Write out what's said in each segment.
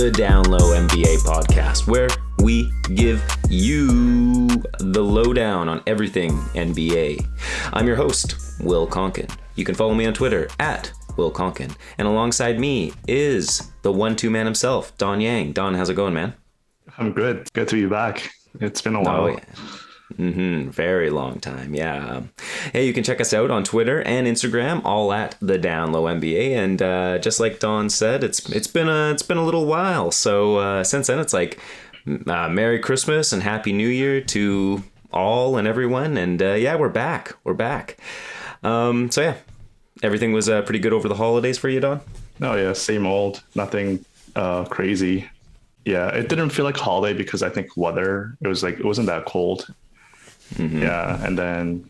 the Down Low NBA podcast, where we give you the lowdown on everything NBA. I'm your host, Will Conkin. You can follow me on Twitter at Will Conkin. And alongside me is the one-two man himself, Don Yang. Don, how's it going, man? I'm good. Good to be back. It's been a while. Oh, yeah. Very long time. Yeah. Hey, you can check us out on Twitter and Instagram, all at the Down Low NBA. And just like Don said, it's been a little while. So since then, it's like Merry Christmas and Happy New Year to all and everyone. And yeah, we're back. So yeah, everything was pretty good over the holidays for you, Don? Oh yeah, same old. Nothing crazy. Yeah, it didn't feel like holiday because I think weather. It wasn't that cold. Mm-hmm. Yeah, and then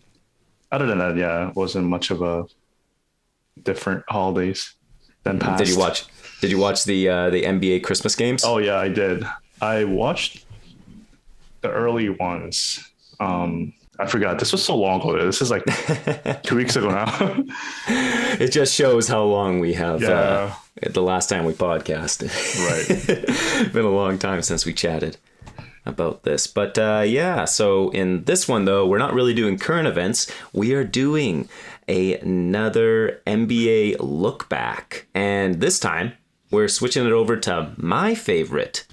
other than that, yeah, it wasn't much of a different holidays than past. Did you watch the NBA Christmas games? Oh yeah, I did. I watched the early ones. I forgot. This was so long ago. This is like 2 weeks ago now. It just shows how long we have. Yeah. The last time we podcasted. Right. Been a long time since we chatted about this. But yeah, so in this one, though, we're not really doing current events. We are doing another NBA look back. And this time, we're switching it over to my favorite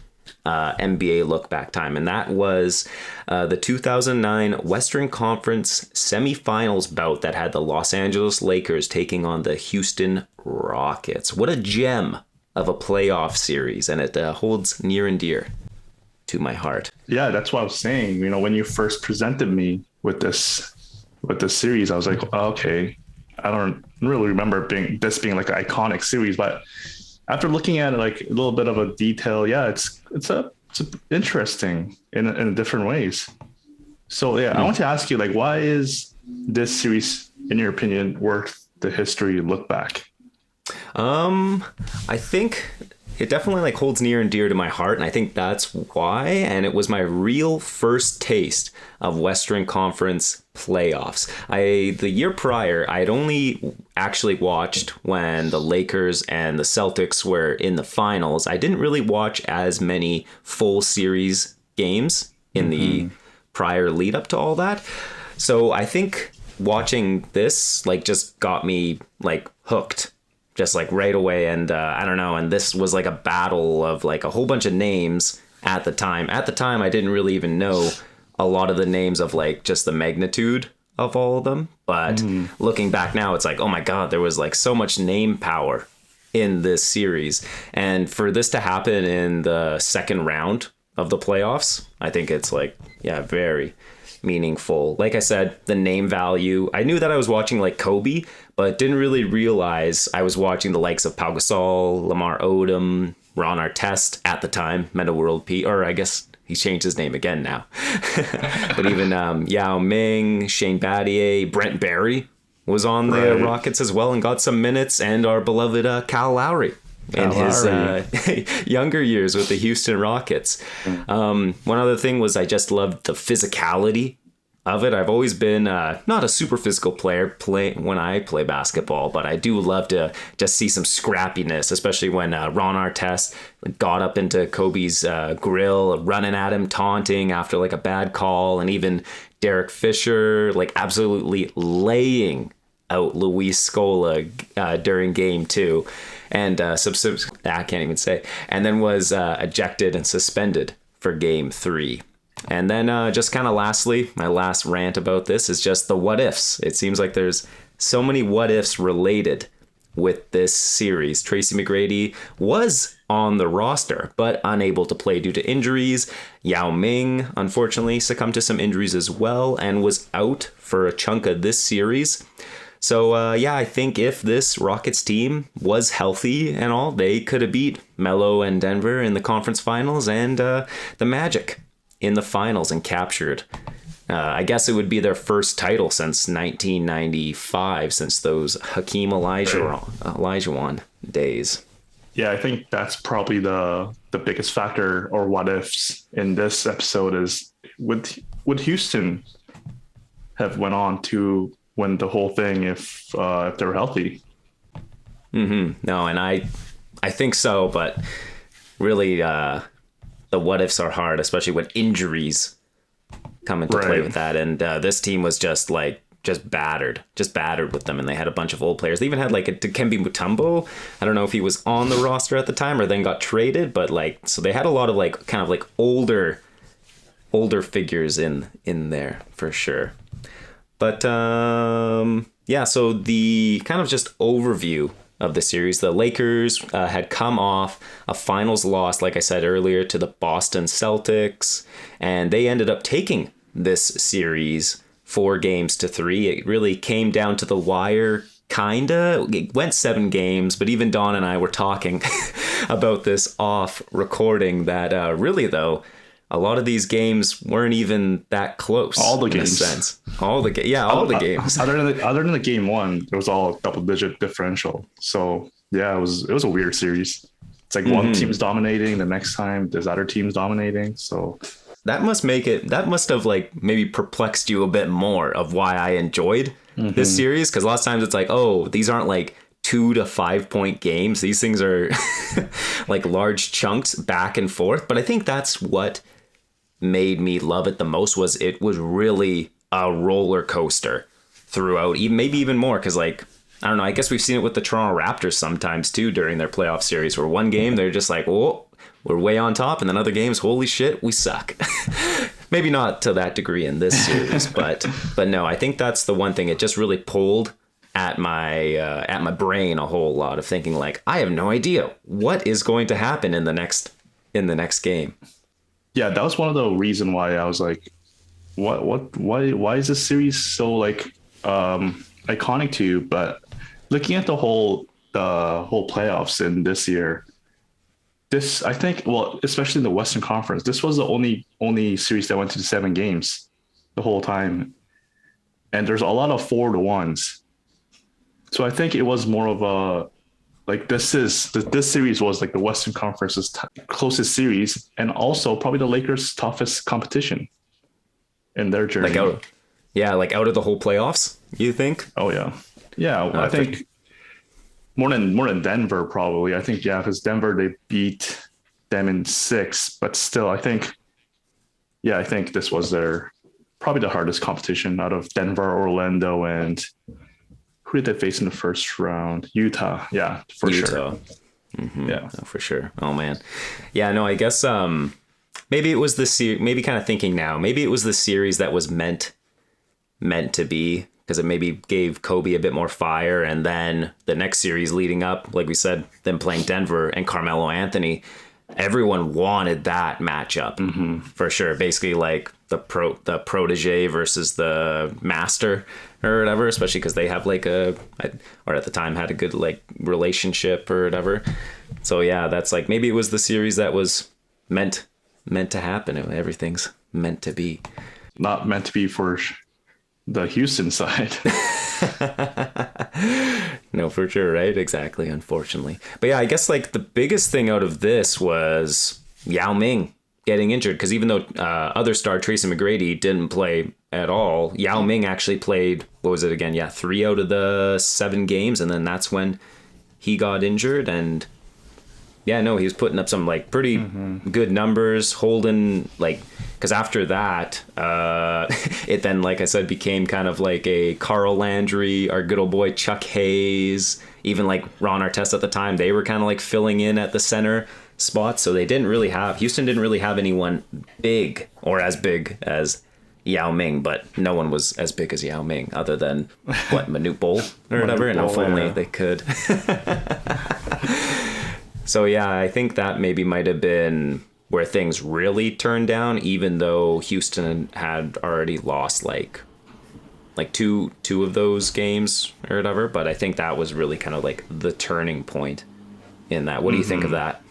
NBA look back time, and that was the 2009 Western Conference semifinals bout that had the Los Angeles Lakers taking on the Houston Rockets. What a gem of a playoff series, and it holds near and dear to my heart. Yeah, that's what I was saying. You know, when you first presented me with this series, I was like, oh, okay, I don't really remember this being like an iconic series, but after looking at it like a little bit of a detail, yeah, it's interesting in different ways. So yeah, I want to ask you, like, why is this series, in your opinion, worth the history look back? I think it definitely like holds near and dear to my heart, and I think that's why. And it was my real first taste of Western Conference playoffs. The year prior, I had only actually watched when the Lakers and the Celtics were in the finals. I didn't really watch as many full series games in the prior lead up to all that. So I think watching this like just got me like hooked. Just like right away. And I don't know. And this was like a battle of like a whole bunch of names at the time. At the time, I didn't really even know a lot of the names of like just the magnitude of all of them. But looking back now, it's like, oh my God, there was like so much name power in this series. And for this to happen in the second round of the playoffs, I think it's like, yeah, very meaningful. Like I said, the name value. I knew that I was watching like Kobe, but didn't really realize I was watching the likes of Pau Gasol, Lamar Odom, Ron Artest at the time, Meta World P, or I guess he's changed his name again now. But even Yao Ming, Shane Battier, Brent Barry was on the Rockets as well and got some minutes, and our beloved Kyle Lowry in his younger years with the Houston Rockets. One other thing was I just loved the physicality of it. I've always been not a super physical player when I play basketball, but I do love to just see some scrappiness, especially when Ron Artest got up into Kobe's grill, running at him, taunting after like a bad call, and even Derek Fisher like absolutely laying out Luis Scola during game 2. And I can't even say. And then was ejected and suspended for game 3. And then just kind of lastly, my last rant about this is just the what ifs. It seems like there's so many what ifs related with this series. Tracy McGrady was on the roster, but unable to play due to injuries. Yao Ming, unfortunately, succumbed to some injuries as well and was out for a chunk of this series. So, yeah, I think if this Rockets team was healthy and all, they could have beat Melo and Denver in the conference finals and the Magic in the finals and captured. I guess it would be their first title since 1995, since those Hakeem Olajuwon days. Yeah, I think that's probably the biggest factor or what ifs in this episode is would Houston have went on to win the whole thing if they were healthy? No, and I think so, but really the what ifs are hard, especially when injuries come into play with that. And this team was just battered with them, and they had a bunch of old players. They even had like a Dikembe Mutombo. I don't know if he was on the roster at the time or then got traded, but like, so they had a lot of like kind of like older figures in there for sure. But yeah, so the kind of just overview of the series, the Lakers had come off a finals loss, like I said earlier, to the Boston Celtics, and they ended up taking this series 4-3. It really came down to the wire, kinda. It went 7 games, but even Don and I were talking about this off recording that really though, a lot of these games weren't even that close. All the in games. a sense. All the games. Other than the game one, it was all double-digit differential. So yeah, it was a weird series. It's like one team's dominating, the next time there's other teams dominating. So that must have like maybe perplexed you a bit more of why I enjoyed this series, because a lot of times it's like, oh, these aren't like 2 to 5 point games. These things are like large chunks back and forth. But I think that's what made me love it the most, was it was really a roller coaster throughout, maybe even more, because like, I don't know, I guess we've seen it with the Toronto Raptors sometimes too during their playoff series, where one game they're just like, oh, we're way on top, and then other games, holy shit, we suck. Maybe not to that degree in this series, but no, I think that's the one thing. It just really pulled at my brain a whole lot of thinking like, I have no idea what is going to happen in the next game. yeah, that was one of the reason why I was like, why is this series so like iconic to you? But looking at the whole playoffs in this year, this, I think, well, especially in the Western Conference, this was the only series that went to 7 games the whole time, and there's a lot of 4-1s. So I think it was more of a like, this series was like the Western Conference's closest series, and also probably the Lakers' toughest competition in their journey. Like out of the whole playoffs, you think? Oh yeah, I think more than Denver probably. I think, yeah, because Denver, they beat them in 6, but still, I think this was probably the hardest competition out of Denver, Orlando, and who did they face in the first round? Utah. Yeah, for sure. Mm-hmm. Yeah, oh, for sure. Oh man. Yeah, no, I guess maybe it was maybe kind of thinking now, maybe it was the series that was meant to be, because it maybe gave Kobe a bit more fire, and then the next series leading up, like we said, them playing Denver and Carmelo Anthony, everyone wanted that matchup for sure. Basically, like the protege versus the master or whatever, especially because they have like or at the time had a good like relationship or whatever. So yeah, that's like, maybe it was the series that was meant to happen. Everything's meant to be. Not meant to be for the Houston side. No, for sure, right? Exactly, unfortunately. But yeah, I guess like the biggest thing out of this was Yao Ming getting injured, because even though other star Tracy McGrady didn't play at all, Yao Ming actually played, what was it again? Yeah, 3 out of the 7 games, and then that's when he got injured. And yeah, no, he was putting up some like pretty good numbers, holding like, because after that, it then, like I said, became kind of like a Carl Landry, our good old boy Chuck Hayes, even like Ron Artest at the time. They were kind of like filling in at the center spot, so Houston didn't really have anyone big or as big as Yao Ming, but no one was as big as Yao Ming other than Manute Bol or whatever, and if only they could. So yeah, I think that maybe might have been where things really turned down, even though Houston had already lost like two of those games or whatever. But I think that was really kind of like the turning point in that. What do you think of that?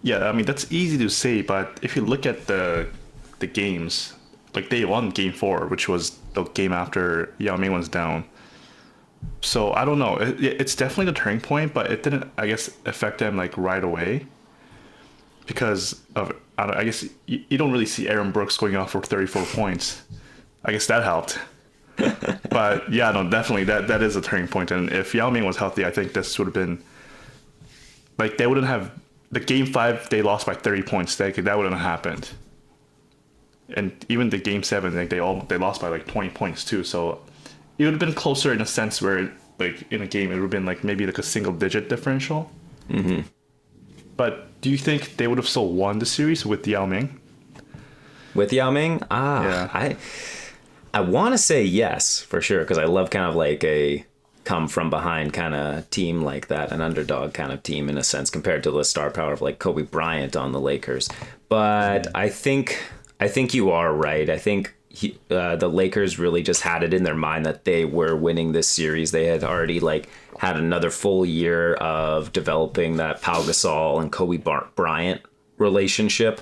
Yeah, I mean, that's easy to say, but if you look at the games, like they won game 4, which was the game after Yao Ming was down. So I don't know. It's definitely the turning point, but it didn't, I guess, affect them like right away, because of, I guess you don't really see Aaron Brooks going off for 34 points. I guess that helped. But yeah, no, definitely that is a turning point. And if Yao Ming was healthy, I think this would have been like, they wouldn't have the game 5 they lost by 30 points. That wouldn't have happened. And even the game 7, like they lost by like 20 points too. So it would have been closer in a sense where like in a game it would have been like maybe like a single digit differential. Mm-hmm. But do you think they would have still won the series with Yao Ming? With Yao Ming? Yeah. I want to say yes, for sure, because I love kind of like a come from behind kind of team like that, an underdog kind of team in a sense, compared to the star power of like Kobe Bryant on the Lakers. But I think you are right. I think the Lakers really just had it in their mind that they were winning this series. They had already like had another full year of developing that Pau Gasol and Kobe Bryant relationship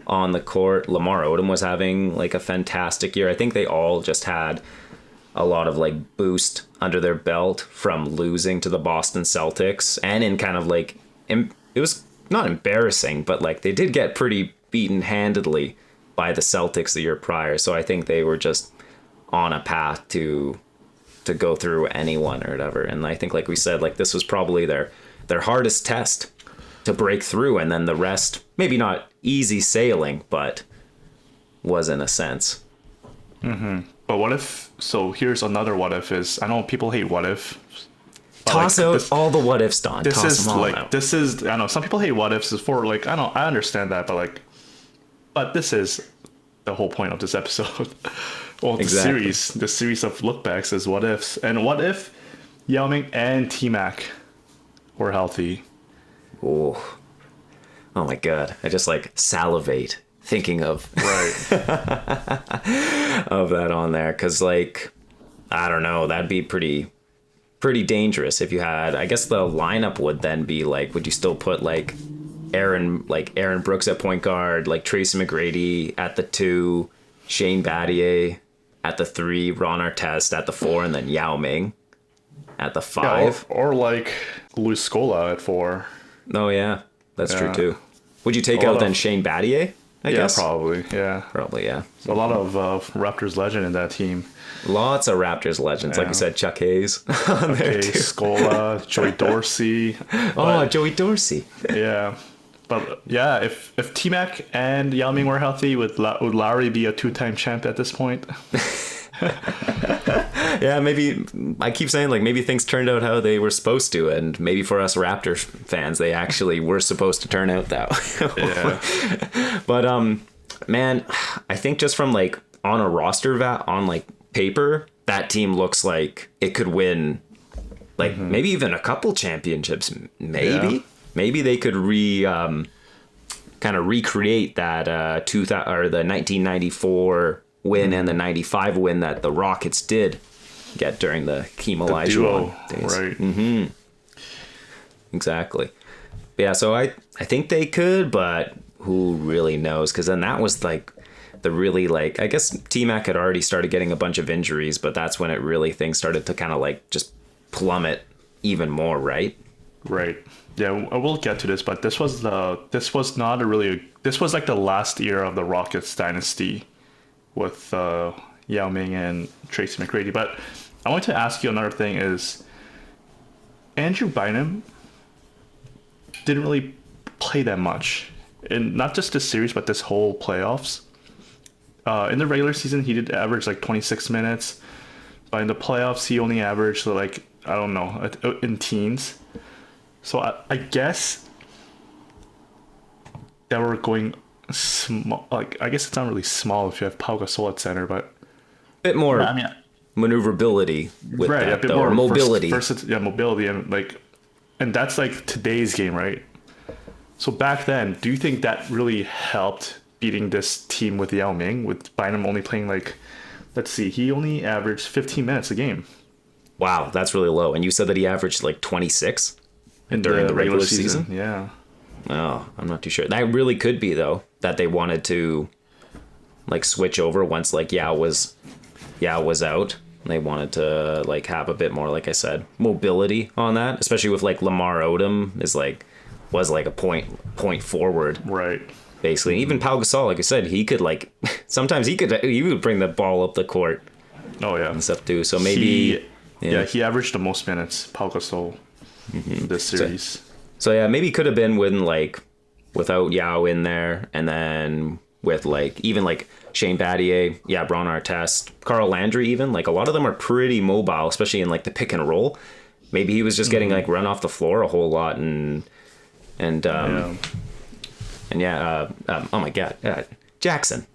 on the court. Lamar Odom was having like a fantastic year. I think they all just had a lot of like boost under their belt from losing to the Boston Celtics, and in kind of like it was not embarrassing, but like they did get pretty beaten handedly by the Celtics the year prior. So I think they were just on a path to go through anyone or whatever. And I think, like we said, like this was probably their hardest test to break through, and then the rest maybe not easy sailing, but was in a sense. Mm-hmm. But what if? So here's another what if: is I know people hate what if. Toss out all the what ifs, Don. This Toss is them all like out. this is I know some people hate what ifs for like I understand that, but this is the whole point of this episode. Well, Exactly. the series of lookbacks is what ifs, and what if Yao Ming and T Mac were healthy? Oh my god! I just like salivate thinking of Right. of that on there, because like I don't know, that'd be pretty dangerous if you had. I guess the lineup would then be like, would you still put like Aaron Brooks at point guard, like Tracy McGrady at the 2, Shane Battier at the 3, Ron Artest at the 4, and then Yao Ming at the 5? Or like Luis Scola at 4. Oh yeah, that's true Yeah. too. Would you take A lot out then of- Shane Battier? I guess Probably. Yeah. probably yeah. A lot of Raptors legend in that team. Lots of Raptors legends, like Yeah. we said, Chuck Hayes on there Okay, too. Scola, Joey Dorsey. Oh, Joey Dorsey. Yeah. But yeah, if T Mac and Yao Ming were healthy, would Lowry be a 2-time champ at this point? Yeah, maybe I keep saying like maybe things turned out how they were supposed to, and maybe for us Raptors fans they actually were supposed to turn out that way. Yeah. But man, I think just from like on a roster on like paper, that team looks like it could win like maybe even a couple championships. Yeah. Maybe they could kind of recreate that 2000 or the 1994 win and the 95 win that the Rockets did get during the Hakeem Duo. Olajuwon days. Right. Exactly. Yeah, so I think they could, but who really knows? Because then that was like the really like, I guess T-Mac had already started getting a bunch of injuries, but that's when it really things started to kind of like just plummet even more, right? Right. Yeah, I will get to this, but this was not a really this was like the last year of the Rockets dynasty with Yao Ming and Tracy McGrady. But I want to ask you another thing: is Andrew Bynum didn't really play that much, and not just this series, but this whole playoffs. In the regular season, he did average like 26 minutes, but in the playoffs, he only averaged like I don't know in teens. So I guess that we're going small. Like I guess it's not really small if you have Pau Gasol at center, but Bit more I mean, maneuverability with right, a that, bit though, more or mobility. mobility, and that's like today's game, right? So back then, do you think that really helped beating this team with Yao Ming, with Bynum only playing like, let's see, he only averaged 15 minutes a game Wow, that's really low. And you said that he averaged like 26 during the regular season? Yeah. Oh, I'm not too sure. That really could be though, that they wanted to like switch over once like Yao was out. They wanted to like have a bit more, like I said, mobility on that, especially with like Lamar Odom was like a point forward Right. basically. Even Pau Gasol, like I said, he could like sometimes he would bring the ball up the court Oh yeah. and stuff too. So maybe he averaged the most minutes, Pau Gasol, in this series. So yeah, maybe could have been when like without Yao in there, and then with like even like Shane Battier, yeah, Bron Artest, Carl Landry, even like a lot of them are pretty mobile, especially in like the pick and roll. Maybe he was just getting like run off the floor a whole lot, and oh my god, Jackson,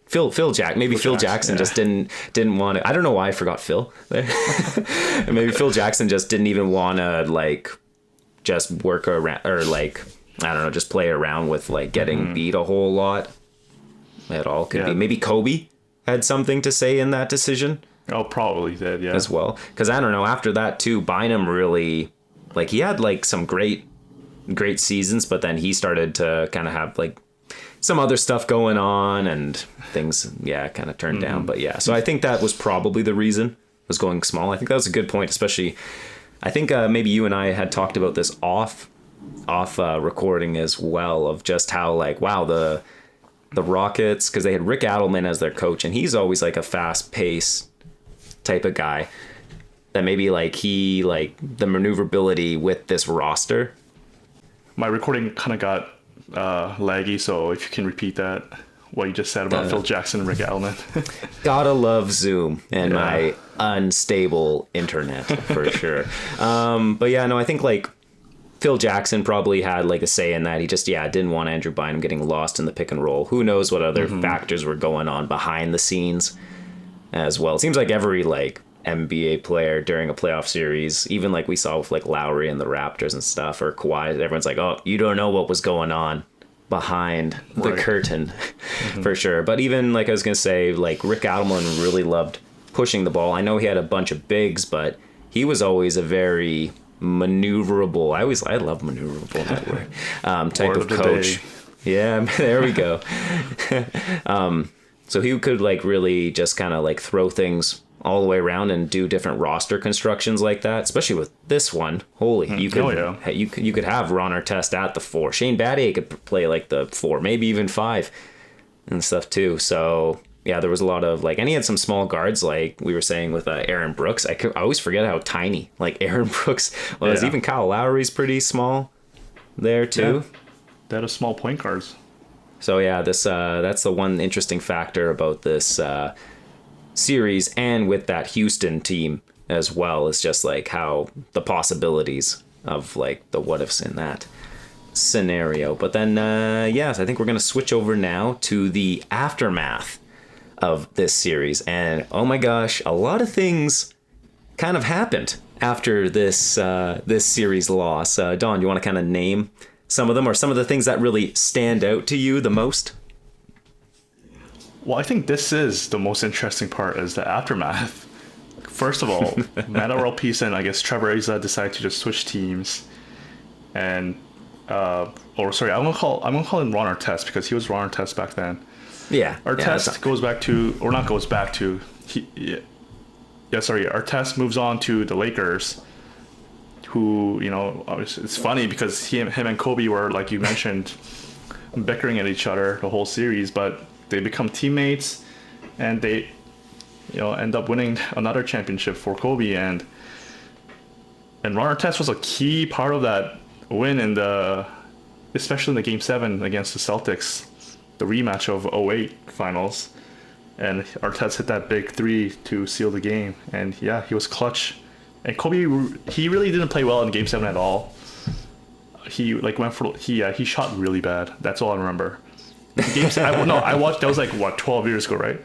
Phil Jack, maybe Phil Jackson just didn't want to. I don't know why I forgot Phil. Maybe Phil Jackson just didn't even want to like just work around, or like I don't know, just play around with like getting beat a whole lot at all. Could be maybe Kobe had something to say in that decision. Oh, probably did, yeah. As well, because I don't know. After that too, Bynum really like he had like some great seasons, but then he started to kind of have like some other stuff going on and things, kind of turned down. But yeah, so I think that was probably the reason was going small. I think that was a good point, especially. I think maybe you and I had talked about this off recording as well, of just how like wow the Rockets, because they had Rick Adelman as their coach, and he's always like a fast pace type of guy, that maybe like he like the maneuverability with this roster. My recording kind of got laggy, so if you can repeat that, what you just said about Phil Jackson and Rick Adelman. Gotta love Zoom and my unstable internet for sure. But yeah, no, I think like Phil Jackson probably had like a say in that. He just didn't want Andrew Bynum getting lost in the pick and roll. Who knows what other factors were going on behind the scenes as well. It seems like every like NBA player during a playoff series, even like we saw with like Lowry and the Raptors and stuff, or Kawhi, everyone's like, oh, you don't know what was going on behind the curtain for sure. But even like I was gonna say, like Rick Adelman really loved pushing the ball. I know he had a bunch of bigs, but he was always a very maneuverable. I love maneuverable that word, type of coach. Yeah, there we go. So he could like really just kind of like throw things all the way around and do different roster constructions like that, especially with this one. You could have Ron Artest at the 4. Shane Battier could play like the 4, maybe even 5 and stuff too. So yeah, there was a lot of like, and he had some small guards, like we were saying with Aaron Brooks. I always forget how tiny like Aaron Brooks was. Even Kyle Lowry's pretty small there too. Yeah. They had a small point guards. So yeah, this that's the one interesting factor about this series, and with that Houston team as well, is just like how the possibilities of like the what ifs in that scenario. But then I think we're gonna switch over now to the aftermath of this series, and oh my gosh, a lot of things kind of happened after this this series loss. Don, you want to kind of name some of them, or some of the things that really stand out to you the most? Well, I think this is the most interesting part, is the aftermath. First of all, Meta World Peace and I guess Trevor Ariza decided to just switch teams, and I'm gonna call him Ron Artest, because he was Ron Artest back then. Artest Artest moves on to the Lakers, who, you know, obviously it's funny because him and Kobe were, like you mentioned, bickering at each other the whole series, but they become teammates, and they, you know, end up winning another championship for Kobe, and Ron Artest was a key part of that win especially in the Game 7 against the Celtics, the rematch of 2008 finals, and Artest hit that big 3 to seal the game, and he was clutch. And Kobe, he really didn't play well in Game 7 at all. He like he shot really bad. That's all I remember. I watched. That was like 12 years ago, right?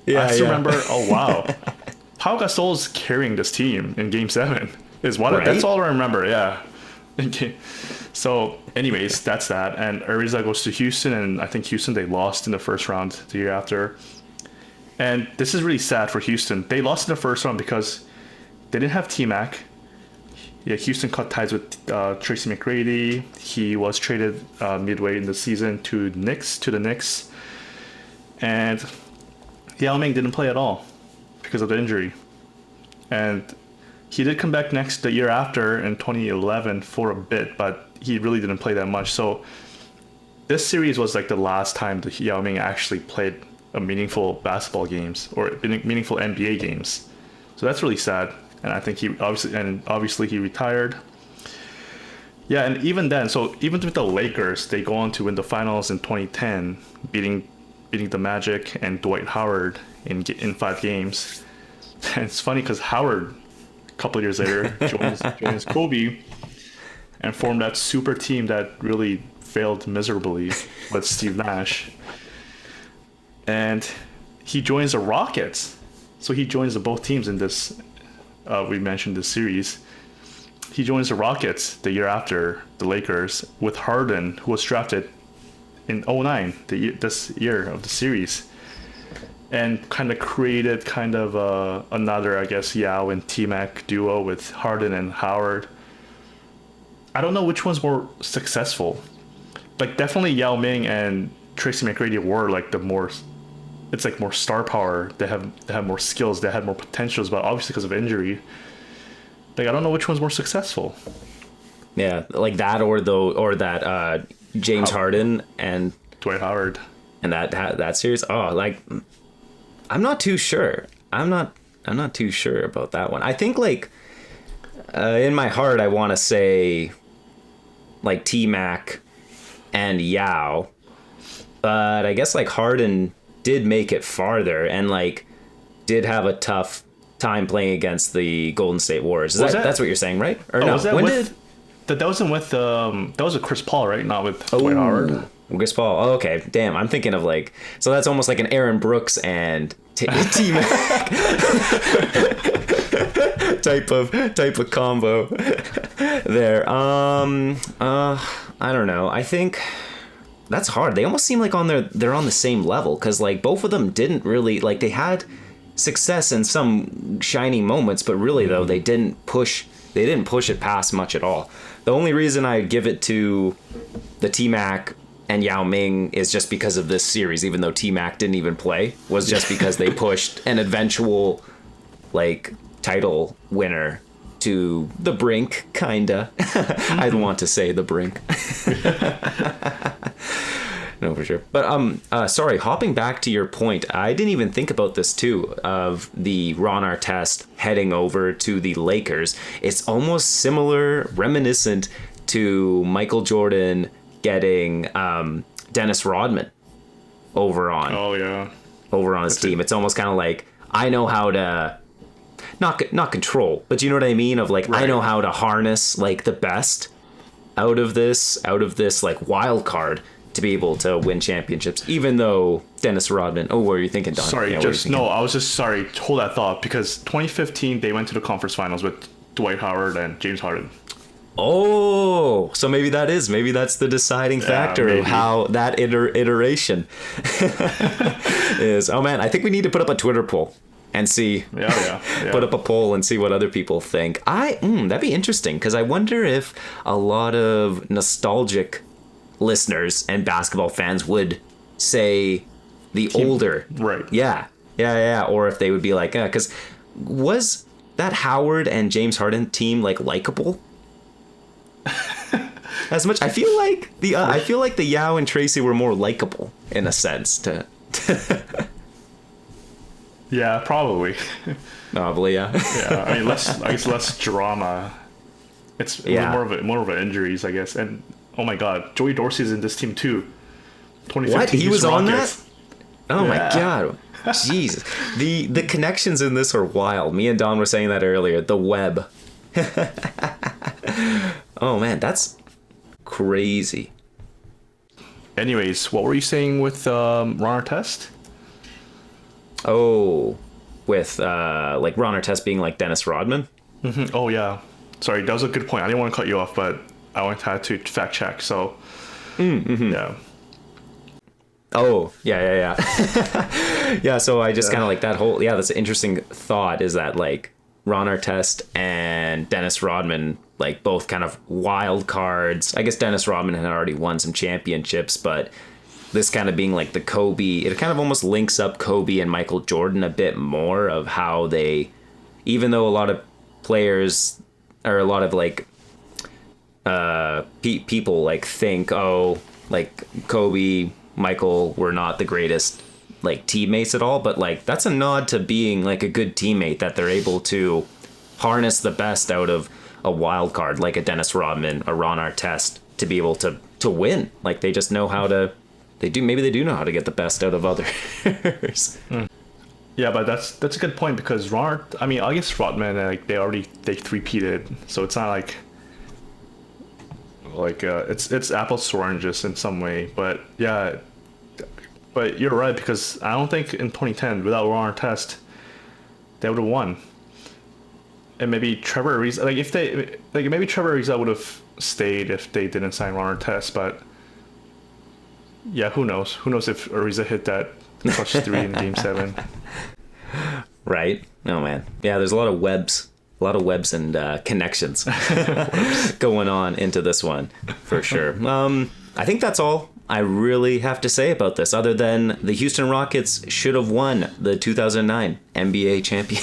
Yeah. I still remember. Oh wow, Pau Gasol's carrying this team in Game 7. That's all I remember. Yeah. So, anyways, that's that. And Ariza goes to Houston, and I think Houston, they lost in the first round the year after. And this is really sad for Houston. They lost in the first round because they didn't have T-Mac. Yeah, Houston cut ties with Tracy McGrady. He was traded midway in the season to the Knicks. And Yao Ming didn't play at all because of the injury. And he did come back the year after in 2011 for a bit, but he really didn't play that much. So this series was like the last time that Yao Ming actually played a meaningful basketball games or meaningful NBA games. So that's really sad. And I think he obviously he retired. Yeah, and even then, so even with the Lakers, they go on to win the finals in 2010, beating the Magic and Dwight Howard in 5 games. And it's funny because Howard, a couple of years later, joins Kobe and formed that super team that really failed miserably with Steve Nash. And he joins the Rockets. So he joins the both teams in this, we mentioned this series. He joins the Rockets the year after the Lakers with Harden, who was drafted in 2009, this year of the series. And kind of created another, I guess, Yao and T-Mac duo with Harden and Howard. I don't know which one's more successful. Like, definitely Yao Ming and Tracy McGrady were like it's like more star power. They have more skills. They had more potentials, but obviously because of injury, like I don't know which one's more successful. Yeah, like that or that James Harden and Dwight Howard and that series. Oh, like I'm not too sure. I'm not too sure about that one. I think like in my heart I want to say like T-Mac and Yao, but I guess like Harden did make it farther and like did have a tough time playing against the Golden State Warriors. That's what you're saying, right? Or no? Was that that wasn't with that was with Chris Paul, right? Not with Dwight Howard. Chris Paul. Oh, okay. Damn, I'm thinking of like so that's almost like an Aaron Brooks and T-Mac type of combo there. I don't know. I think that's hard. They almost seem like they're on the same level because like both of them didn't really like they had success in some shining moments, but really though they didn't push it past much at all. The only reason I give it to the T-Mac and Yao Ming is just because of this series, even though T-Mac didn't even play, was just because they pushed an eventual like title winner to the brink, kinda. I'd want to say the brink. No, for sure. But sorry, hopping back to your point, I didn't even think about this too, of the Ron Artest heading over to the Lakers. It's almost similar, reminiscent to Michael Jordan getting Dennis Rodman over on his team. It's almost kind of like, I know how to not control, but you know what I mean? Of like, right. I know how to harness like the best out of this like wild card to be able to win championships, even though Dennis Rodman. Oh, what were you thinking, Don? Sorry, I was just sorry. Hold that thought, because 2015 they went to the conference finals with Dwight Howard and James Harden. Oh, so maybe that's the deciding factor of how that iteration is. Oh man, I think we need to put up a Twitter poll and see. Yeah. Put up a poll and see what other people think. That'd be interesting because I wonder if a lot of nostalgic listeners and basketball fans would say the older, right? Yeah, or if they would be like, because was that Howard and James Harden team like likable? As much I feel like the Yao and Tracy were more likable in a sense Yeah, probably. Probably, yeah. Yeah, I mean, less drama. It's more of an injuries, I guess. And oh my God, Joey Dorsey's in this team too. 2015. What? He was on that? Oh my God. Yeah. Jesus. The connections in this are wild. Me and Don were saying that earlier. The web. Oh man, that's crazy. Anyways, what were you saying with Ron Artest? Oh, with like Ron Artest being like Dennis Rodman? Mm-hmm. Oh yeah. Sorry, that was a good point. I didn't want to cut you off, but I had to fact check. So yeah. Oh, yeah. Yeah, so I just kind of like that whole, that's an interesting thought, is that like Ron Artest and Dennis Rodman, like both kind of wild cards. I guess Dennis Rodman had already won some championships, but this kind of being like the Kobe, it kind of almost links up Kobe and Michael Jordan a bit more of how they, even though a lot of players or a lot of like people like think, oh, like Kobe, Michael were not the greatest like teammates at all, but like that's a nod to being like a good teammate, that they're able to harness the best out of a wild card like a Dennis Rodman, a Ron Artest to be able to win. Like they just know how to. Maybe they do know how to get the best out of others. Yeah, but that's a good point because I guess Rodman, like they three-peated, so it's not like it's apples to oranges in some way. But yeah, but you're right because I don't think in 2010 without Ron Artest they would have won. And maybe Trevor Ariza, maybe Trevor Ariza would have stayed if they didn't sign Ron Artest, but. Yeah, who knows? Who knows if Ariza hit that clutch 3 in Game 7? Right? Oh man, yeah. There's a lot of webs and connections going on into this one for sure. I think that's all I really have to say about this, other than the Houston Rockets should have won the 2009 NBA champion.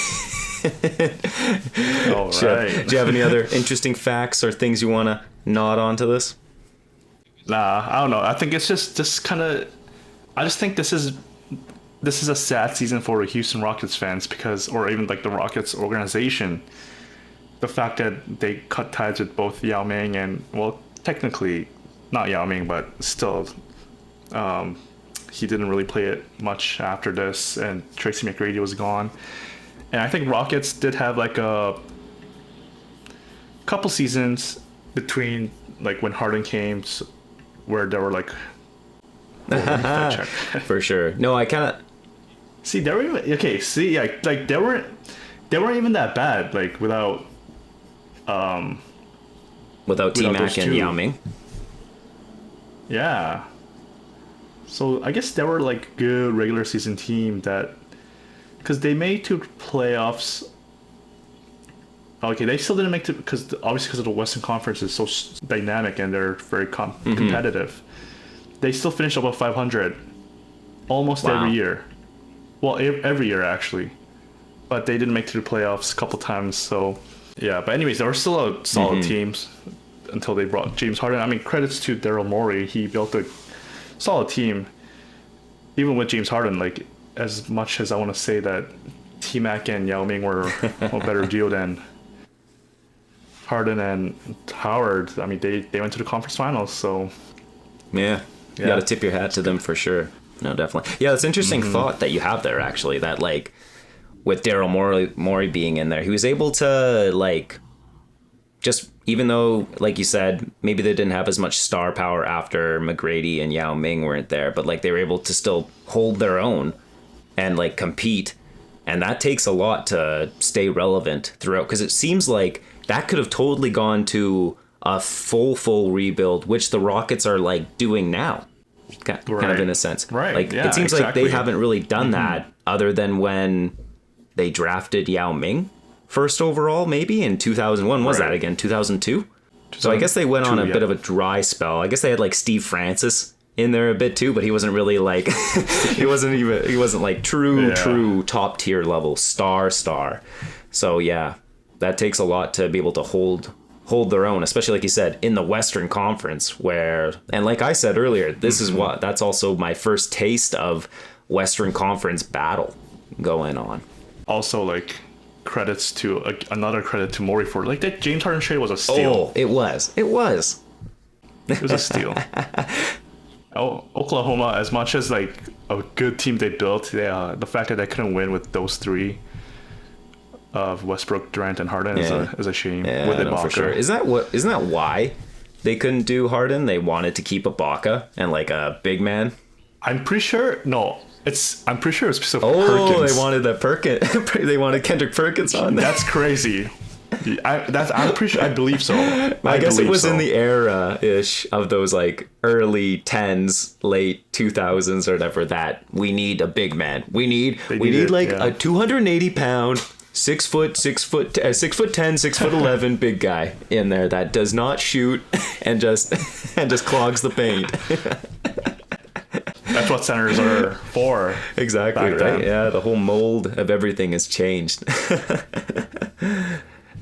All right. Do you have any other interesting facts or things you want to nod onto this? Nah, I don't know. I think it's just kind of. I just think this is a sad season for the Houston Rockets fans or even like the Rockets organization. The fact that they cut ties with both Yao Ming and, well, technically not Yao Ming, but still, he didn't really play it much after this, and Tracy McGrady was gone. And I think Rockets did have like a couple seasons between like when Harden came. Where there were like for sure. No, I kind of see they were even, okay. See, like they weren't even that bad. Like without T-Mac and Yao Ming. Yeah. So I guess they were like good regular season team that because they made to playoffs. Okay, they still didn't make it because of the Western Conference is so dynamic and they're very competitive. They still finished above 500 almost every year. Well, every year actually, but they didn't make it to the playoffs a couple times. So yeah, but anyways, they were still a solid teams until they brought James Harden. I mean, credits to Daryl Morey. He built a solid team, even with James Harden. Like as much as I want to say that T-Mac and Yao Ming were a better deal than Harden and Howard, I mean, they went to the conference finals, so... Yeah. You got to tip your hat to them for sure. No, definitely. Yeah, it's an interesting thought that you have there, actually, that, like, with Daryl Morey being in there, he was able to, like, just, even though, like you said, maybe they didn't have as much star power after McGrady and Yao Ming weren't there, but, like, they were able to still hold their own and, like, compete. And that takes a lot to stay relevant throughout, because it seems like that could have totally gone to a full rebuild, which the Rockets are like doing now, kind of in a sense. Right. Like it seems like they haven't really done that other than when they drafted Yao Ming first overall, maybe in 2001. Was that again 2002? So I guess they went on a bit of a dry spell. I guess they had like Steve Francis in there a bit too, but he wasn't really like he wasn't like true top tier level star. So yeah. That takes a lot to be able to hold their own, especially like you said, in the Western Conference where, and like I said earlier, this is that's also my first taste of Western Conference battle going on. Also, like another credit to Morey for like that James Harden trade was a steal. Oh, it was. It was a steal. Oklahoma, as much as like a good team they built, the fact that they couldn't win with those three of Westbrook, Durant, and Harden is a shame. Yeah, with Ibaka. For sure. Isn't that why they couldn't do Harden? They wanted to keep Ibaka and like a big man. I'm pretty sure. No, I'm pretty sure it's because of Perkins. Perkins. They wanted that they wanted Kendrick Perkins on there. That's crazy. I'm pretty sure. I believe so. I guess it was in the era-ish of those like early 10s, late 2000s or whatever. That we need a big man. We need a 280-pound. 6 foot 10, 6'11" big guy in there that does not shoot and just clogs the paint. That's what centers are for. Exactly, right? Then. Yeah, the whole mold of everything has changed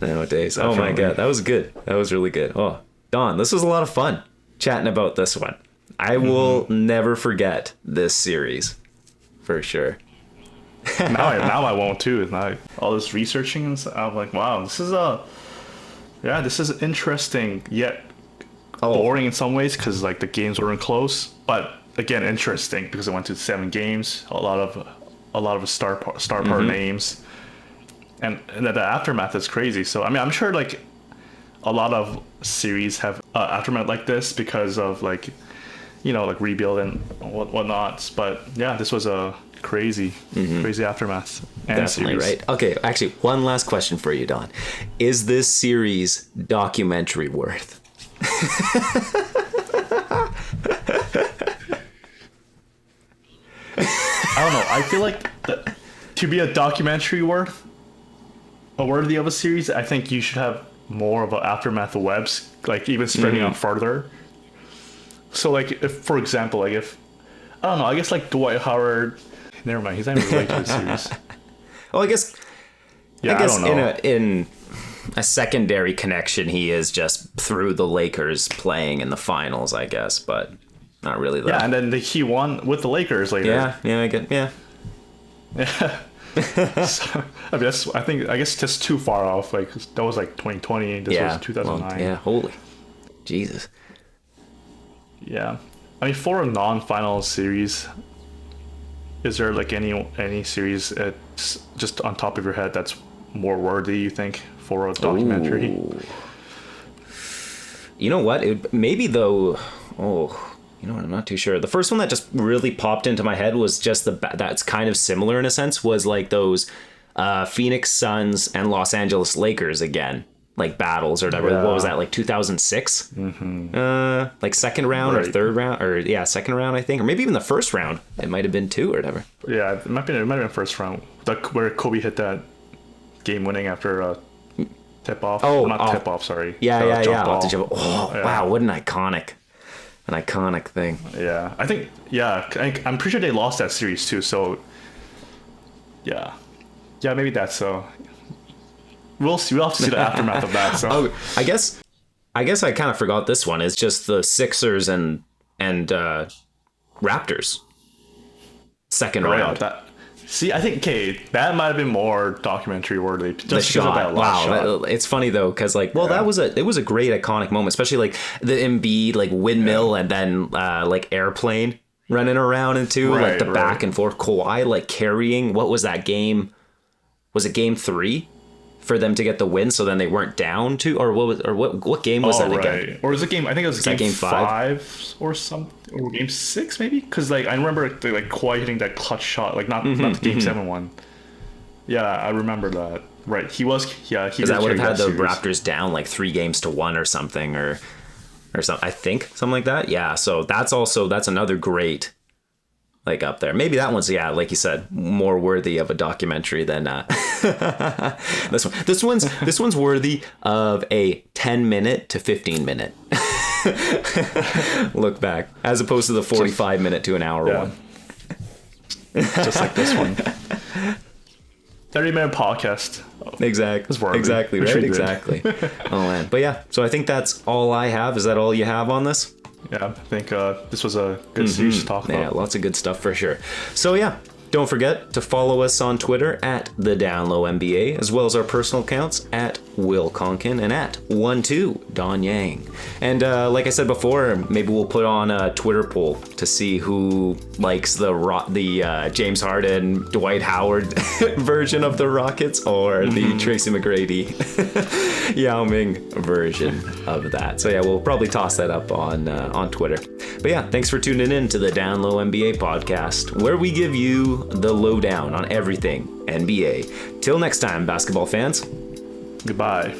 nowadays. Definitely. Oh my god, that was good. That was really good. Oh, Don, this was a lot of fun chatting about this one. I will never forget this series for sure. now I won't too. Now all this researching and stuff, I'm like, wow, this is Yeah, this is interesting yet boring in some ways because like the games weren't close, but again interesting because it went to 7 games, a lot of star power names, and the aftermath is crazy. So I mean, I'm sure like a lot of series have aftermath like this because of like like rebuild and whatnot. But yeah, this was a crazy aftermath. And Definitely, series. right? Okay, actually, one last question for you, Don. Is this series documentary worth? I don't know. I feel like to be a documentary worthy of a series, I think you should have more of an aftermath of webs, like even spreading out farther. So like if, for example, like if I don't know, I guess like Dwight Howard. Never mind, he's not even related to the series. Well, I guess I don't know. in a secondary connection, he is just through the Lakers playing in the finals, I guess, but not really. Yeah, and then he won with the Lakers later. Yeah, yeah. So, I mean, I guess just too far off. Like that was like 2020. This was 2009. Well, yeah, holy Jesus. Yeah, I mean, for a non-final series, is there like any series just on top of your head that's more worthy, you think, for a documentary? Ooh. You know what? Maybe though. Oh, you know what? I'm not too sure. The first one that just really popped into my head was just that's kind of similar in a sense was like those Phoenix Suns and Los Angeles Lakers again. Like battles or whatever. Yeah. What was that, like 2006? Like second round or third round, or second round, I think, or maybe even the first round. It might have been 2 or whatever. Yeah, it might have been first round, like where Kobe hit that game winning after a tip off. Oh, not tip off. Sorry. Yeah. Jump Off the ball. jump. Oh, Yeah. wow, what an iconic thing. Yeah, I think. Yeah, I'm pretty sure they lost that series too. So yeah, maybe that's so. We'll see. We'll have to see the aftermath of that. So Oh, I guess I kind of forgot this one. It's just the Sixers and Raptors second round. See, I think that might have been more documentary worthy. Just The because of shot. that last shot. It's funny though, because like, it was a great iconic moment, especially like the Embiid like windmill and then like airplane running around into like the back and forth. Kawhi like carrying. What was that game? Was it game 3? For them to get the win, so then they weren't down to, or what game was that again? Or was it game? I think it was game 5 or something, or game 6 maybe. Because like I remember like Kawhi hitting that clutch shot, like not the game 7 one. Yeah, I remember that. Right, he was. Yeah, he. Because that would have had the Raptors down like 3-1 or something, or something. I think something like that. Yeah, so that's another great. Like up there, maybe that one's like you said, more worthy of a documentary than this one. This one's worthy of a 10-minute to 15-minute look back, as opposed to the 45-minute to an hour one. Just like this one. 30-minute podcast. Exactly, right? Exactly. Oh man, but yeah. So I think that's all I have. Is that all you have on this? Yeah, I think this was a good series to talk about. Yeah, lots of good stuff for sure. So yeah, don't forget to follow us on Twitter at the Downlow NBA, as well as our personal accounts at Will Conkin and at 12 Don Yang. And like I said before, maybe we'll put on a Twitter poll to see who likes the James Harden, Dwight Howard version of the Rockets, or the Tracy McGrady, Yao Ming version of that. So yeah, we'll probably toss that up on Twitter. But yeah, thanks for tuning in to the Downlow NBA podcast, where we give you the lowdown on everything NBA. Till next time, basketball fans. Goodbye.